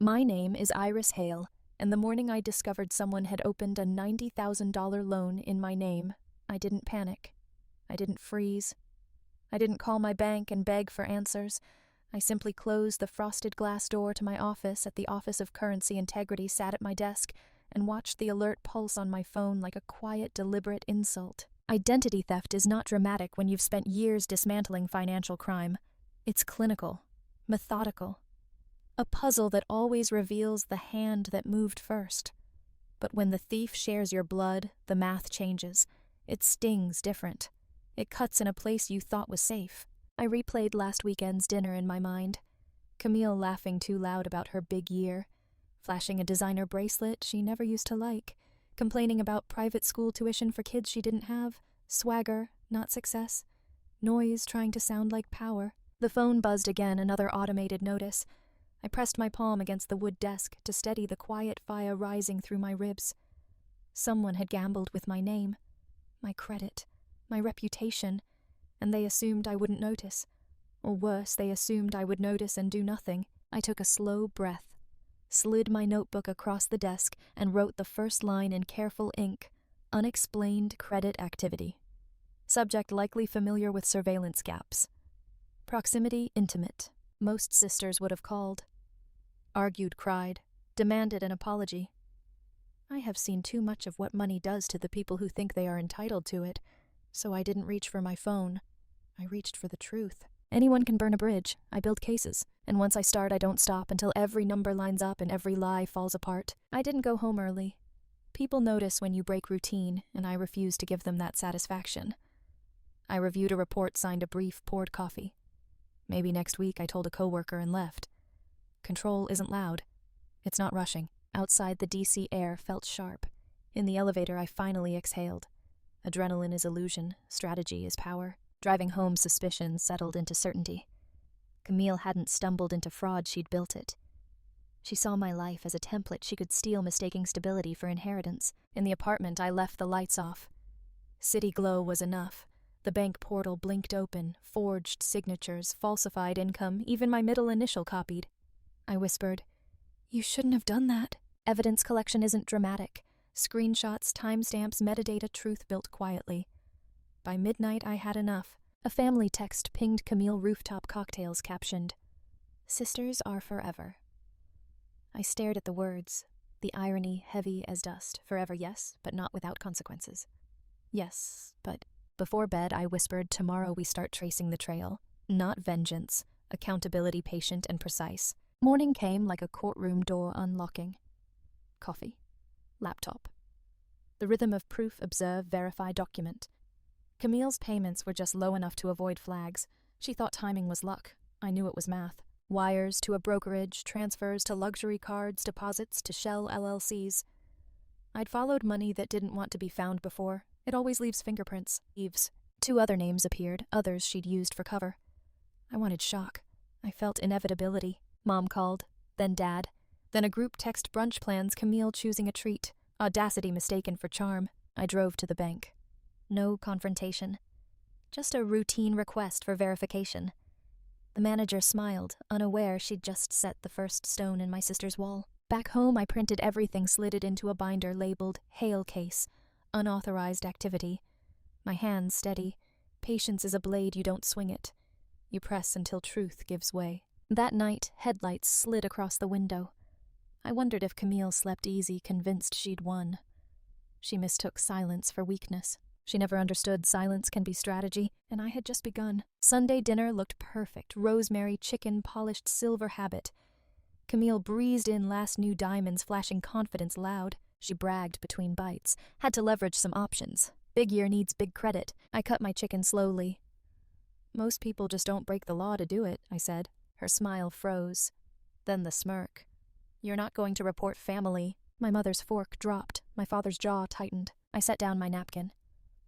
My name is Iris Hale, and the morning I discovered someone had opened a $90,000 loan in my name, I didn't panic. I didn't freeze. I didn't call my bank and beg for answers. I simply closed the frosted glass door to my office at the Office of Currency Integrity, sat at my desk, and watched the alert pulse on my phone like a quiet, deliberate insult. Identity theft is not dramatic when you've spent years dismantling financial crime. It's clinical, methodical. A puzzle that always reveals the hand that moved first. But when the thief shares your blood, the math changes. It stings different. It cuts in a place you thought was safe. I replayed last weekend's dinner in my mind. Camille laughing too loud about her big year, flashing a designer bracelet she never used to like, complaining about private school tuition for kids she didn't have, swagger, not success, noise trying to sound like power. The phone buzzed again, another automated notice. I pressed my palm against the wood desk to steady the quiet fire rising through my ribs. Someone had gambled with my name, my credit, my reputation, and they assumed I wouldn't notice. Or worse, they assumed I would notice and do nothing. I took a slow breath, slid my notebook across the desk, and wrote the first line in careful ink: unexplained credit activity. Subject likely familiar with surveillance gaps. Proximity intimate. Most sisters would have called. Argued, cried, demanded an apology. I have seen too much of what money does to the people who think they are entitled to it, so I didn't reach for my phone. I reached for the truth. Anyone can burn a bridge. I build cases, and once I start, I don't stop until every number lines up and every lie falls apart. I didn't go home early. People notice when you break routine, and I refuse to give them that satisfaction. I reviewed a report, signed a brief, poured coffee. Maybe next week, I told a coworker and left. Control isn't loud. It's not rushing. Outside, the DC air felt sharp. In the elevator, I finally exhaled. Adrenaline is illusion, strategy is power. Driving home, suspicion settled into certainty. Camille hadn't stumbled into fraud, she'd built it. She saw my life as a template she could steal, mistaking stability for inheritance. In the apartment, I left the lights off. City glow was enough. The bank portal blinked open, forged signatures, falsified income, even my middle initial copied. I whispered, "You shouldn't have done that." Evidence collection isn't dramatic. Screenshots, timestamps, metadata, truth built quietly. By midnight, I had enough. A family text pinged Camille rooftop cocktails captioned, "Sisters are forever." I stared at the words, the irony heavy as dust. Forever, yes, but not without consequences. Yes, but before bed, I whispered, "Tomorrow we start tracing the trail. Not vengeance, accountability, patient and precise." Morning came like a courtroom door unlocking. Coffee. Laptop. The rhythm of proof, observe, verify, document. Camille's payments were just low enough to avoid flags. She thought timing was luck. I knew it was math. Wires to a brokerage, transfers to luxury cards, deposits to shell LLCs. I'd followed money that didn't want to be found before. It always leaves fingerprints. Eves. 2 other names appeared, others she'd used for cover. I wanted shock. I felt inevitability. Mom called, then Dad, then a group text brunch plans, Camille choosing a treat, audacity mistaken for charm. I drove to the bank. No confrontation. Just a routine request for verification. The manager smiled, unaware she'd just set the first stone in my sister's wall. Back home, I printed everything, slid it into a binder labeled Hale Case, unauthorized activity. My hands steady. Patience is a blade, you don't swing it. You press until truth gives way. That night, headlights slid across the window. I wondered if Camille slept easy, convinced she'd won. She mistook silence for weakness. She never understood silence can be strategy, and I had just begun. Sunday dinner looked perfect. Rosemary chicken, polished silver habit. Camille breezed in last new diamonds, flashing confidence loud. She bragged between bites. Had to leverage some options. Big year needs big credit. I cut my chicken slowly. "Most people just don't break the law to do it," I said. Her smile froze. Then the smirk. "You're not going to report family." My mother's fork dropped. My father's jaw tightened. I set down my napkin.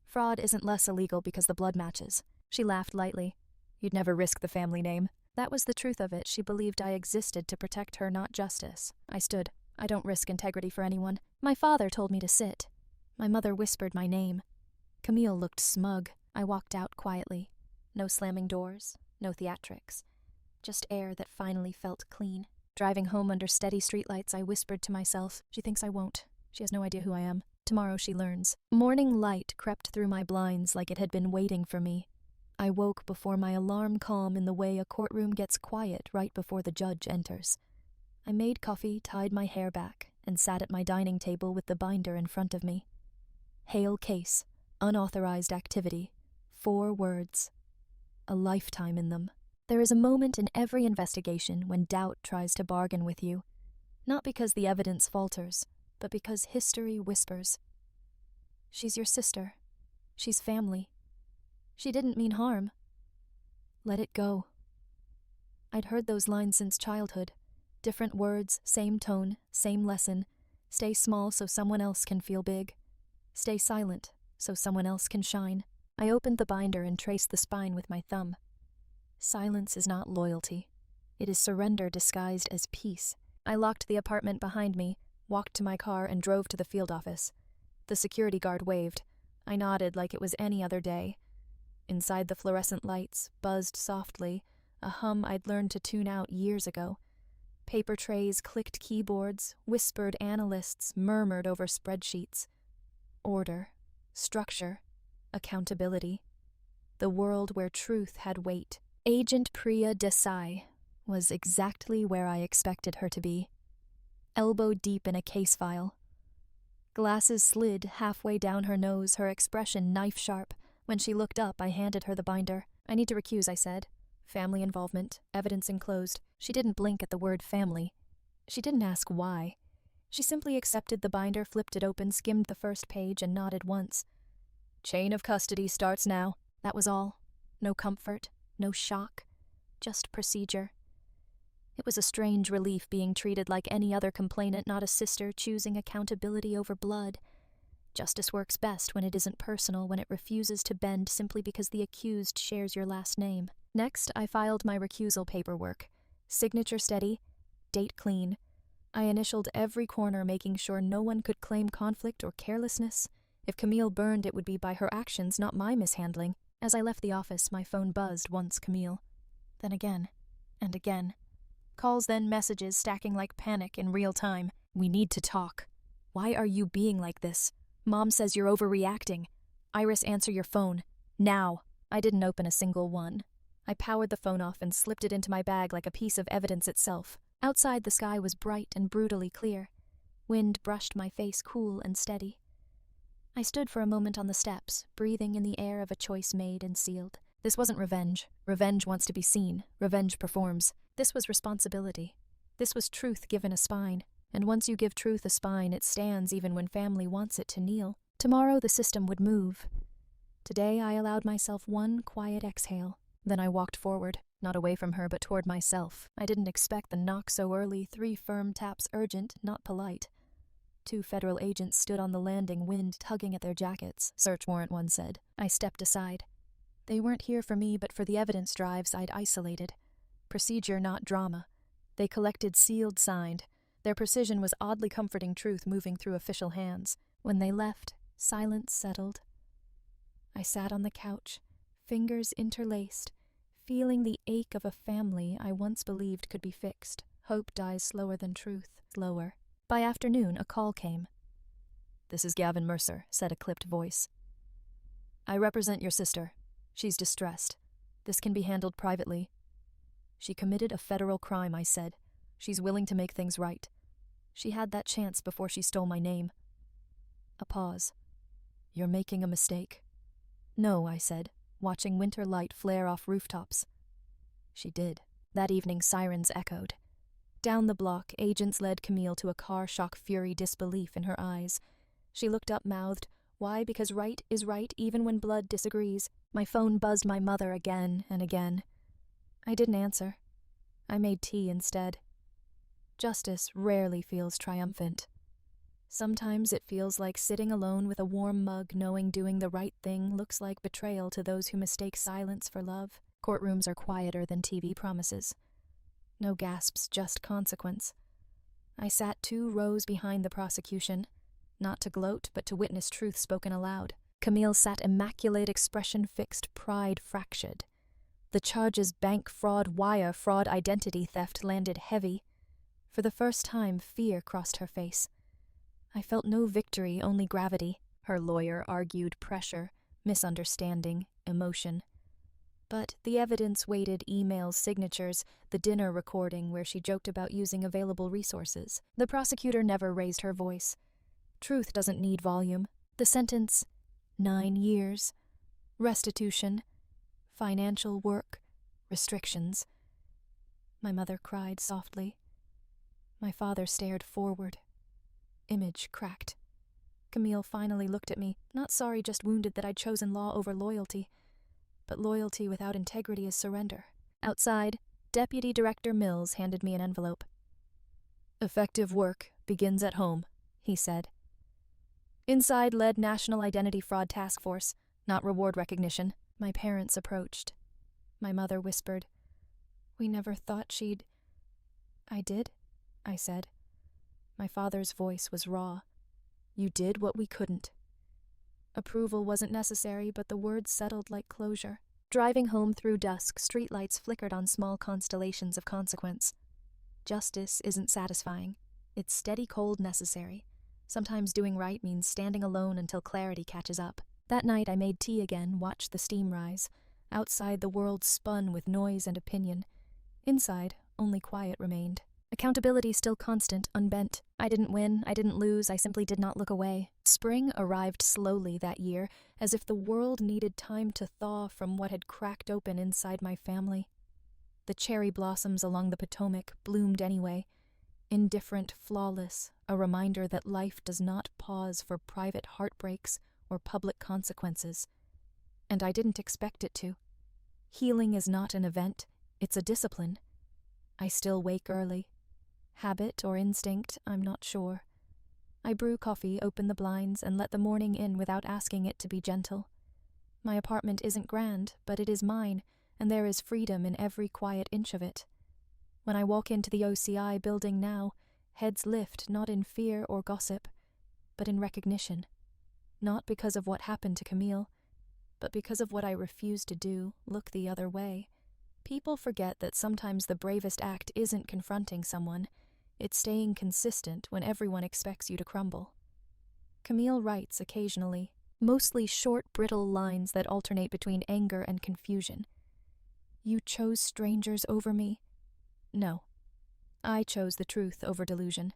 "Fraud isn't less illegal because the blood matches." She laughed lightly. "You'd never risk the family name." That was the truth of it. She believed I existed to protect her, not justice. I stood. I don't risk integrity for anyone. My father told me to sit. My mother whispered my name. Camille looked smug. I walked out quietly. No slamming doors, no theatrics. Just air that finally felt clean. Driving home under steady streetlights, I whispered to myself, she thinks I won't. She has no idea who I am. Tomorrow she learns. Morning light crept through my blinds like it had been waiting for me. I woke before my alarm calm in the way a courtroom gets quiet right before the judge enters. I made coffee, tied my hair back, and sat at my dining table with the binder in front of me. Hale case, unauthorized activity, 4 words. A lifetime in them. There is a moment in every investigation when doubt tries to bargain with you, not because the evidence falters, but because history whispers. She's your sister. She's family. She didn't mean harm. Let it go. I'd heard those lines since childhood. Different words, same tone, same lesson. Stay small so someone else can feel big. Stay silent so someone else can shine. I opened the binder and traced the spine with my thumb. Silence is not loyalty. It is surrender disguised as peace. I locked the apartment behind me, walked to my car, and drove to the field office. The security guard waved. I nodded like it was any other day. Inside the fluorescent lights buzzed softly, a hum I'd learned to tune out years ago. Paper trays clicked keyboards, whispered analysts murmured over spreadsheets. Order, structure, accountability. The world where truth had weight. Agent Priya Desai was exactly where I expected her to be. Elbow deep in a case file. Glasses slid halfway down her nose, her expression knife-sharp. When she looked up, I handed her the binder. I need to recuse, I said. Family involvement, evidence enclosed. She didn't blink at the word family. She didn't ask why. She simply accepted the binder, flipped it open, skimmed the first page, and nodded once. Chain of custody starts now. That was all. No comfort, no shock, just procedure. It was a strange relief being treated like any other complainant, not a sister, choosing accountability over blood. Justice works best when it isn't personal, when it refuses to bend simply because the accused shares your last name. Next, I filed my recusal paperwork. Signature steady, date clean. I initialed every corner, making sure no one could claim conflict or carelessness. If Camille burned, it would be by her actions, not my mishandling. As I left the office, my phone buzzed once Camille. Then again, and again. Calls, then messages, stacking like panic in real time. We need to talk. Why are you being like this? Mom says you're overreacting. Iris, answer your phone. Now. I didn't open a single one. I powered the phone off and slipped it into my bag like a piece of evidence itself. Outside, the sky was bright and brutally clear. Wind brushed my face, cool and steady. I stood for a moment on the steps, breathing in the air of a choice made and sealed. This wasn't revenge. Revenge wants to be seen. Revenge performs. This was responsibility. This was truth given a spine. And once you give truth a spine, it stands even when family wants it to kneel. Tomorrow the system would move. Today I allowed myself one quiet exhale. Then I walked forward, not away from her but toward myself. I didn't expect the knock so early, 3 firm taps urgent, not polite. 2 federal agents stood on the landing, wind tugging at their jackets. Search warrant, one said. I stepped aside. They weren't here for me but for the evidence drives I'd isolated. Procedure, not drama. They collected, sealed, signed. Their precision was oddly comforting truth moving through official hands. When they left, silence settled. I sat on the couch, fingers interlaced, feeling the ache of a family I once believed could be fixed. Hope dies slower than truth. Slower. By afternoon, a call came. "This is Gavin Mercer," said a clipped voice. "I represent your sister. She's distressed. This can be handled privately." "She committed a federal crime," I said. "She's willing to make things right. She had that chance before she stole my name." A pause. "You're making a mistake." "No," I said, watching winter light flare off rooftops. She did. That evening, sirens echoed. Down the block, agents led Camille to a car, shock, fury, disbelief in her eyes. She looked up, mouthed, "Why? Because right is right, even when blood disagrees." My phone buzzed my mother again and again. I didn't answer. I made tea instead. Justice rarely feels triumphant. Sometimes it feels like sitting alone with a warm mug, knowing doing the right thing looks like betrayal to those who mistake silence for love. Courtrooms are quieter than TV promises. No gasps, just consequence. I sat 2 rows behind the prosecution, not to gloat, but to witness truth spoken aloud. Camille sat immaculate, expression fixed, pride fractured. The charges, bank fraud, wire fraud, identity theft, landed heavy. For the first time, fear crossed her face. I felt no victory, only gravity. Her lawyer argued pressure, misunderstanding, emotion. But the evidence weighted emails, signatures, the dinner recording where she joked about using available resources. The prosecutor never raised her voice. Truth doesn't need volume. The sentence, 9 years, restitution, financial work, restrictions. My mother cried softly. My father stared forward. Image cracked. Camille finally looked at me, not sorry, just wounded that I'd chosen law over loyalty. But loyalty without integrity is surrender. Outside, Deputy Director Mills handed me an envelope. "Effective work begins at home," he said. Inside led National Identity Fraud Task Force, not reward recognition. My parents approached. My mother whispered, "We never thought she'd—" "I did," I said. My father's voice was raw. "You did what we couldn't." Approval wasn't necessary, but the words settled like closure. Driving home through dusk, streetlights flickered on small constellations of consequence. Justice isn't satisfying. It's steady cold necessary. Sometimes doing right means standing alone until clarity catches up. That night I made tea again, watched the steam rise. Outside the world spun with noise and opinion. Inside, only quiet remained. Accountability still constant, unbent. I didn't win, I didn't lose, I simply did not look away. Spring arrived slowly that year, as if the world needed time to thaw from what had cracked open inside my family. The cherry blossoms along the Potomac bloomed anyway. Indifferent, flawless, a reminder that life does not pause for private heartbreaks or public consequences. And I didn't expect it to. Healing is not an event, it's a discipline. I still wake early. Habit or instinct, I'm not sure. I brew coffee, open the blinds, and let the morning in without asking it to be gentle. My apartment isn't grand, but it is mine, and there is freedom in every quiet inch of it. When I walk into the OCI building now, heads lift not in fear or gossip, but in recognition. Not because of what happened to Camille, but because of what I refuse to do, look the other way. People forget that sometimes the bravest act isn't confronting someone, it's staying consistent when everyone expects you to crumble. Camille writes occasionally, mostly short, brittle lines that alternate between anger and confusion. "You chose strangers over me?" No. I chose the truth over delusion.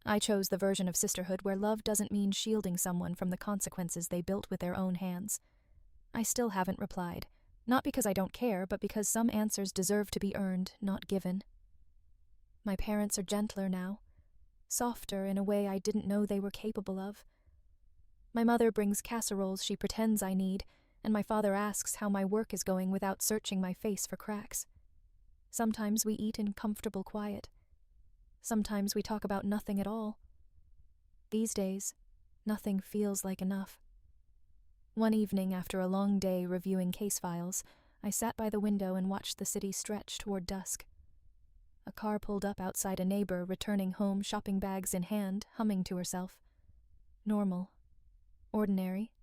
I chose the version of sisterhood where love doesn't mean shielding someone from the consequences they built with their own hands. I still haven't replied. Not because I don't care, but because some answers deserve to be earned, not given. My parents are gentler now, softer in a way I didn't know they were capable of. My mother brings casseroles she pretends I need, and my father asks how my work is going without searching my face for cracks. Sometimes we eat in comfortable quiet. Sometimes we talk about nothing at all. These days, nothing feels like enough. One evening, after a long day reviewing case files, I sat by the window and watched the city stretch toward dusk. A car pulled up outside a neighbor, returning home, shopping bags in hand, humming to herself. Normal. Ordinary.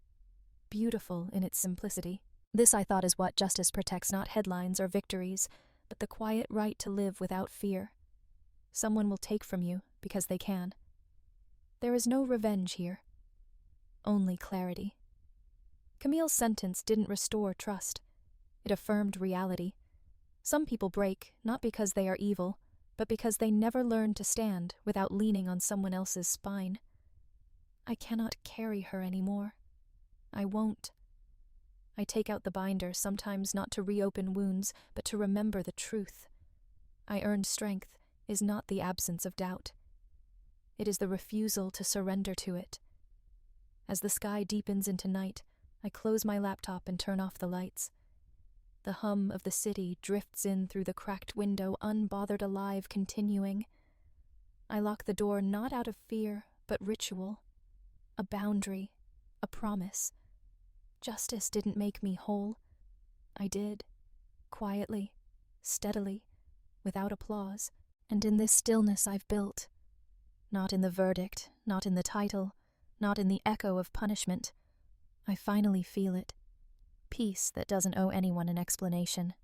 Beautiful in its simplicity. This, I thought, is what justice protects, not headlines or victories, but the quiet right to live without fear. Someone will take from you because they can. There is no revenge here. Only clarity. Camille's sentence didn't restore trust. It affirmed reality. Some people break, not because they are evil, but because they never learn to stand without leaning on someone else's spine. I cannot carry her anymore. I won't. I take out the binder, sometimes not to reopen wounds, but to remember the truth. I earned strength is not the absence of doubt. It is the refusal to surrender to it. As the sky deepens into night, I close my laptop and turn off the lights. The hum of the city drifts in through the cracked window, unbothered, alive, continuing. I lock the door not out of fear, but ritual. A boundary, a promise. Justice didn't make me whole. I did. Quietly, steadily, without applause. And in this stillness I've built. Not in the verdict, not in the title, not in the echo of punishment. I finally feel it. Peace that doesn't owe anyone an explanation.